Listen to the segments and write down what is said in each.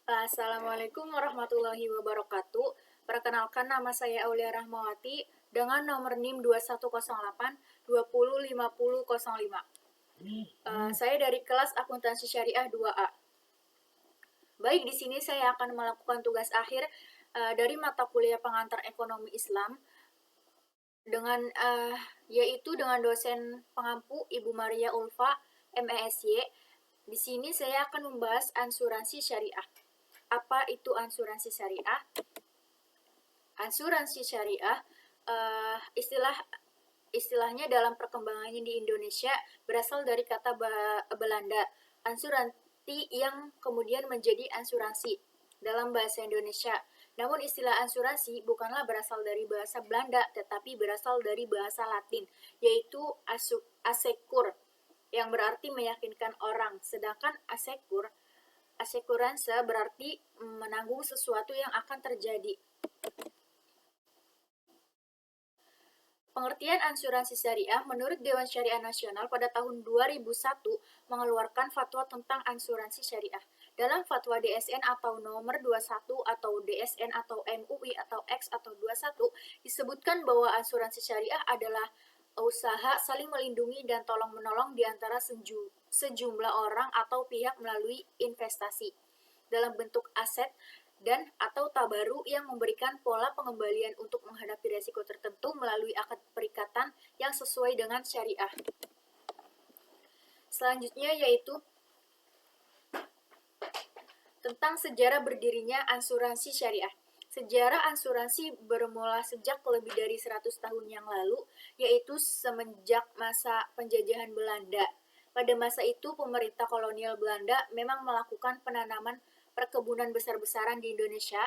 Assalamualaikum warahmatullahi wabarakatuh. Perkenalkan, nama saya Aulia Rahmawati dengan nomor NIM 2108 205005. Saya dari kelas Akuntansi Syariah 2A. Baik, di sini saya akan melakukan tugas akhir dari mata kuliah pengantar ekonomi Islam dengan yaitu dengan dosen pengampu Ibu Maria Ulfa MESY. Di sini saya akan membahas asuransi syariah. Apa itu asuransi syariah? Asuransi syariah istilahnya dalam perkembangannya di Indonesia berasal dari kata Belanda asuransi yang kemudian menjadi asuransi dalam bahasa Indonesia. Namun istilah asuransi bukanlah berasal dari bahasa Belanda, tetapi berasal dari bahasa Latin, yaitu asekur, yang berarti meyakinkan orang. Sedangkan asekuransa berarti menanggung sesuatu yang akan terjadi. Pengertian asuransi syariah menurut Dewan Syariah Nasional pada tahun 2001 mengeluarkan fatwa tentang asuransi syariah. Dalam fatwa DSN atau nomor 21 atau DSN atau MUI atau X atau 21 disebutkan bahwa asuransi syariah adalah usaha saling melindungi dan tolong-menolong di antara sejumlah orang atau pihak melalui investasi dalam bentuk aset dan atau tabaru yang memberikan pola pengembalian untuk menghadapi risiko tertentu melalui akad perikatan yang sesuai dengan syariah. Selanjutnya yaitu tentang sejarah berdirinya asuransi syariah. Sejarah asuransi bermula sejak lebih dari 100 tahun yang lalu, yaitu semenjak masa penjajahan Belanda. Pada masa itu, pemerintah kolonial Belanda memang melakukan penanaman perkebunan besar-besaran di Indonesia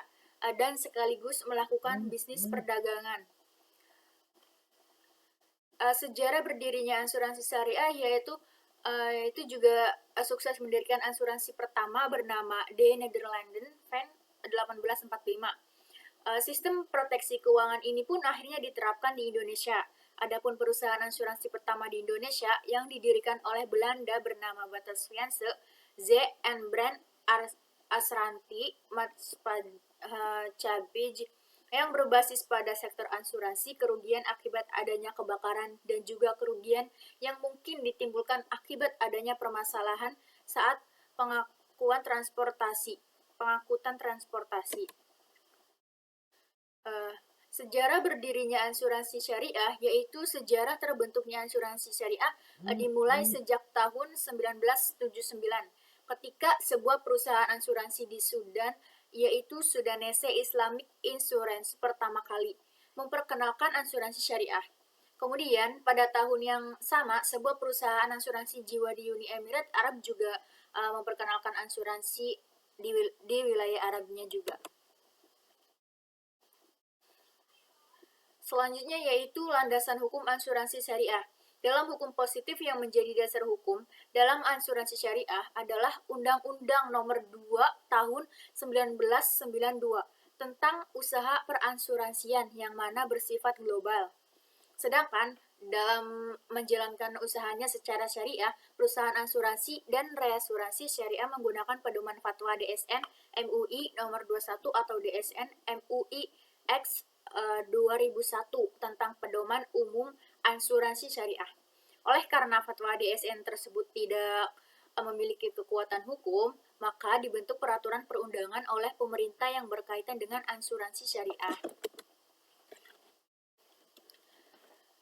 dan sekaligus melakukan bisnis perdagangan. Sejarah berdirinya asuransi syariah yaitu itu juga sukses mendirikan asuransi pertama bernama De Nederlanden van 1845. Sistem proteksi keuangan ini pun akhirnya diterapkan di Indonesia. Adapun perusahaan asuransi pertama di Indonesia yang didirikan oleh Belanda bernama Batavia Z and Brand Asranti Maatschappij yang berbasis pada sektor asuransi kerugian akibat adanya kebakaran dan juga kerugian yang mungkin ditimbulkan akibat adanya permasalahan saat pengangkutan transportasi. Sejarah berdirinya asuransi syariah yaitu sejarah terbentuknya asuransi syariah dimulai sejak tahun 1979 ketika sebuah perusahaan asuransi di Sudan yaitu Sudanese Islamic Insurance pertama kali memperkenalkan asuransi syariah. Kemudian pada tahun yang sama sebuah perusahaan asuransi jiwa di Uni Emirat Arab juga memperkenalkan asuransi di wilayah Arabnya juga. Selanjutnya yaitu landasan hukum asuransi syariah. Dalam hukum positif yang menjadi dasar hukum dalam asuransi syariah adalah Undang-Undang Nomor 2 Tahun 1992 tentang usaha peransuransian yang mana bersifat global. Sedangkan dalam menjalankan usahanya secara syariah, perusahaan asuransi dan reasuransi syariah menggunakan pedoman fatwa DSN MUI nomor 21 atau DSN MUI X 2001 tentang pedoman umum asuransi syariah. Oleh karena fatwa DSN tersebut tidak memiliki kekuatan hukum, maka dibentuk peraturan perundangan oleh pemerintah yang berkaitan dengan asuransi syariah.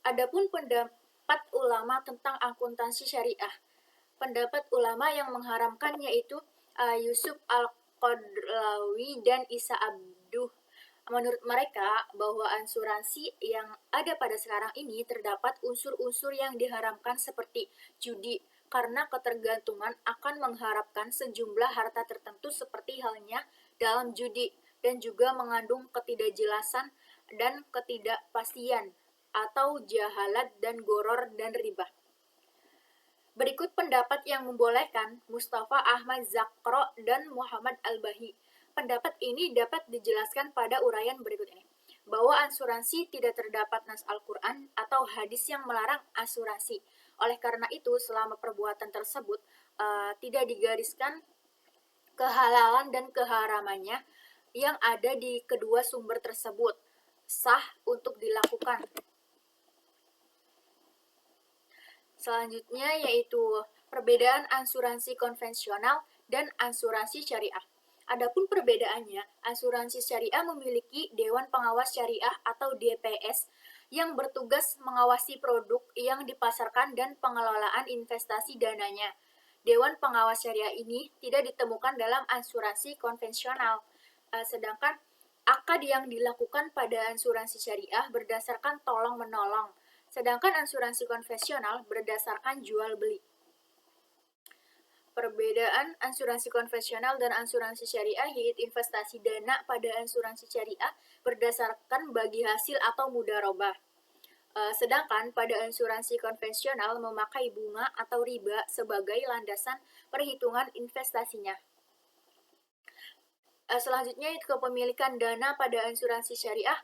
Adapun pendapat ulama tentang akuntansi syariah. Pendapat ulama yang mengharamkan yaitu Yusuf Al-Qadlawi dan Isa Abduh. Menurut mereka, bahwa asuransi yang ada pada sekarang ini terdapat unsur-unsur yang diharamkan seperti judi, karena ketergantungan akan mengharapkan sejumlah harta tertentu seperti halnya dalam judi, dan juga mengandung ketidakjelasan dan ketidakpastian, atau jahalat dan goror dan riba. Berikut pendapat yang membolehkan Mustafa Ahmad Zakro dan Muhammad Al-Bahi. Pendapat ini dapat dijelaskan pada uraian berikut ini, bahwa asuransi tidak terdapat nas Al-Quran atau hadis yang melarang asuransi. Oleh karena itu, selama perbuatan tersebut tidak digariskan kehalalan dan keharamannya yang ada di kedua sumber tersebut sah untuk dilakukan. Selanjutnya yaitu perbedaan asuransi konvensional dan asuransi syariah. Adapun perbedaannya, asuransi syariah memiliki Dewan Pengawas Syariah atau DPS yang bertugas mengawasi produk yang dipasarkan dan pengelolaan investasi dananya. Dewan Pengawas Syariah ini tidak ditemukan dalam asuransi konvensional, sedangkan akad yang dilakukan pada asuransi syariah berdasarkan tolong-menolong, sedangkan asuransi konvensional berdasarkan jual-beli. Perbedaan asuransi konvensional dan asuransi syariah yaitu investasi dana pada asuransi syariah berdasarkan bagi hasil atau mudharabah. Sedangkan pada asuransi konvensional memakai bunga atau riba sebagai landasan perhitungan investasinya. Selanjutnya itu kepemilikan dana pada asuransi syariah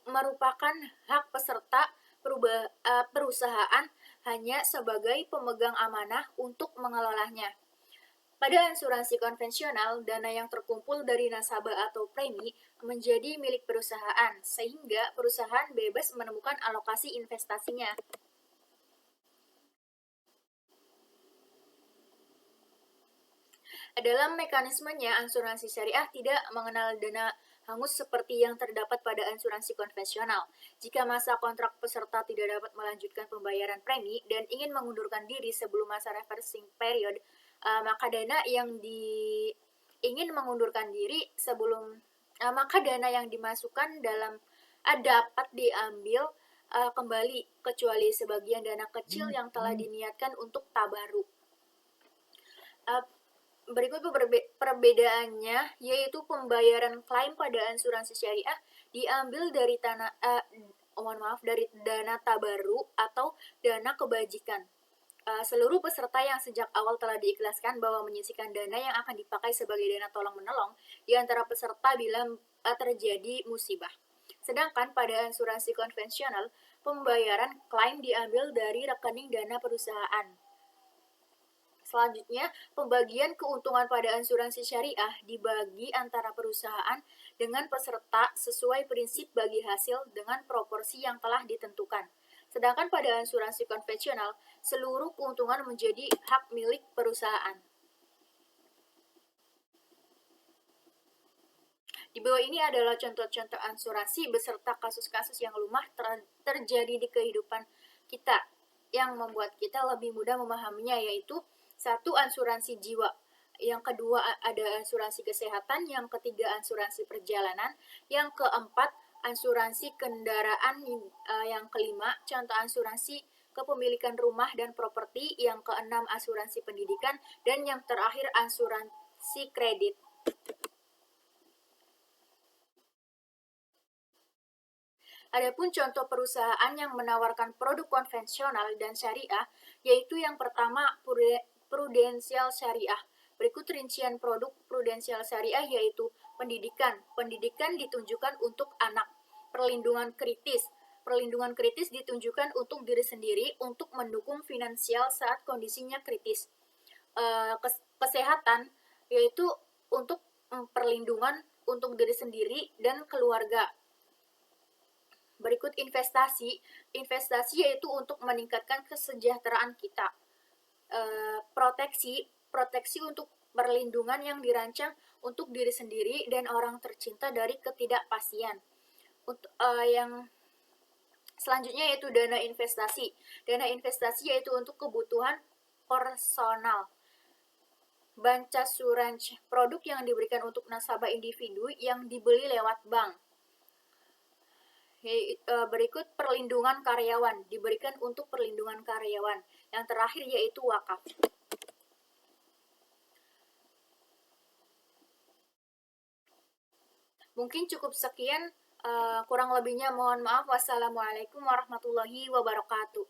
merupakan hak peserta perusahaan hanya sebagai pemegang amanah untuk mengelolanya. Pada asuransi konvensional, dana yang terkumpul dari nasabah atau premi menjadi milik perusahaan, sehingga perusahaan bebas menemukan alokasi investasinya. Dalam mekanismenya, asuransi syariah tidak mengenal dana hangus seperti yang terdapat pada asuransi konvensional. Jika masa kontrak peserta tidak dapat melanjutkan pembayaran premi dan ingin mengundurkan diri sebelum masa reversing period, maka dana yang ingin mengundurkan diri sebelum maka dana yang dimasukkan dalam dapat diambil kembali kecuali sebagian dana kecil yang telah diniatkan untuk tabaruk. Berikut perbedaannya yaitu pembayaran klaim pada asuransi syariah diambil dari dari dana tabaruk atau dana kebajikan. Seluruh peserta yang sejak awal telah diikhlaskan bahwa menyisihkan dana yang akan dipakai sebagai dana tolong-menolong di antara peserta bila terjadi musibah. Sedangkan pada asuransi konvensional, pembayaran klaim diambil dari rekening dana perusahaan. Selanjutnya, pembagian keuntungan pada asuransi syariah dibagi antara perusahaan dengan peserta sesuai prinsip bagi hasil dengan proporsi yang telah ditentukan. Sedangkan pada asuransi konvensional, seluruh keuntungan menjadi hak milik perusahaan. Di bawah ini adalah contoh-contoh asuransi beserta kasus-kasus yang lumrah terjadi di kehidupan kita yang membuat kita lebih mudah memahaminya, yaitu 1. Asuransi jiwa, yang kedua ada asuransi kesehatan, yang ketiga asuransi perjalanan, yang keempat asuransi kendaraan, yang kelima contoh asuransi kepemilikan rumah dan properti, yang keenam asuransi pendidikan, dan yang terakhir asuransi kredit. Adapun contoh perusahaan yang menawarkan produk konvensional dan syariah, yaitu yang pertama prudensial syariah. Berikut rincian produk prudensial syariah yaitu pendidikan. Pendidikan ditunjukkan untuk anak. Perlindungan kritis. Perlindungan kritis ditunjukkan untuk diri sendiri untuk mendukung finansial saat kondisinya kritis. Kesehatan yaitu untuk perlindungan untuk diri sendiri dan keluarga. Berikut investasi. Investasi yaitu untuk meningkatkan kesejahteraan kita. Proteksi untuk perlindungan yang dirancang untuk diri sendiri dan orang tercinta dari ketidakpastian. Yang selanjutnya yaitu dana investasi. Dana investasi yaitu untuk kebutuhan personal. Bancassurance, produk yang diberikan untuk nasabah individu yang dibeli lewat bank. Berikut perlindungan karyawan, diberikan untuk perlindungan karyawan. Yang terakhir yaitu wakaf. Mungkin cukup sekian, kurang lebihnya mohon maaf. Wassalamualaikum warahmatullahi wabarakatuh.